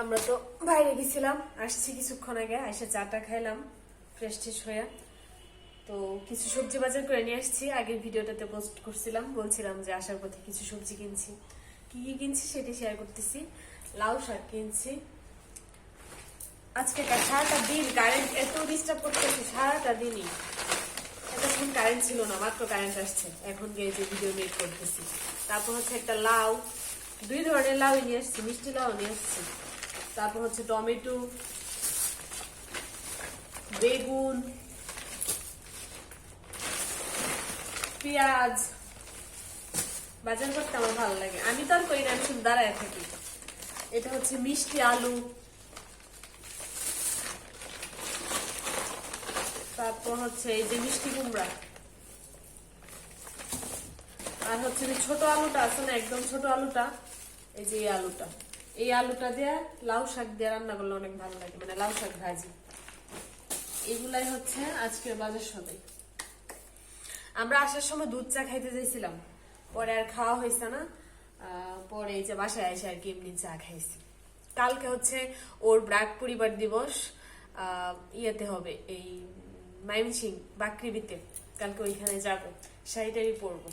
আমরা তো বাইরে গেছিলাম, আসছি কিছুক্ষণ আগে, এসে চাটা খাইলাম ফ্রেশ ট্রেশ হয়ে। তো কিছু সবজি বাজার করে নিয়ে আসছি, আগের ভিডিওটাতে পোস্ট করছিলাম, বলছিলাম যে আসার পথে কিছু সবজি কিনছি। কি কি কিনছি সেটি শেয়ার করতেছি। লাউ শাক কিনছি। আজকে সারাটা দিন কারেন্ট এত ডিস্টার্ব করতেছে, সারাটা দিনই। এতক্ষণ কারেন্ট ছিল না, মাত্র কারেন্ট আসছে, এখন গিয়ে যে ভিডিও মেক করতেছি। তারপর হচ্ছে একটা লাউ, দুই ধরনের লাউ নিয়ে আসছি, মিষ্টি লাউ নিয়ে আসছি। তারপর হচ্ছে টমেটো, বেগুন, পেঁয়াজ। বাজার করতে আমার ভালো লাগে, আমি তো আর করি না, আমি শুধু দাঁড়ায় থাকি। এটা হচ্ছে মিষ্টি আলু, তারপর হচ্ছে এই যে মিষ্টি কুমড়া, আর হচ্ছে যে ছোট আলুটা আছে না, একদম ছোট আলুটা, এই যে এই আলুটা দিয়ে লাউ শাক দিয়ে রান্না করলে অনেক ভালো লাগে, মানে লাউ শাক ভাজি। এগুলাই হচ্ছে আজকের বাজার সদাই। আমরা আসার সময় দুধ চা খাইতে যাইছিলাম, পরে আর খাওয়া হয়েছে না। পরে এই যে বাসায় এসে আর কি এমনি চা খাইছি। কালকে হচ্ছে ওর ব্রাক পরিবার দিবস, ইয়েতে হবে, এই ময়মনসিংহ বাকৃবিতে। কালকে ওইখানে যাবো, শাড়ি টাড়ি পরবো।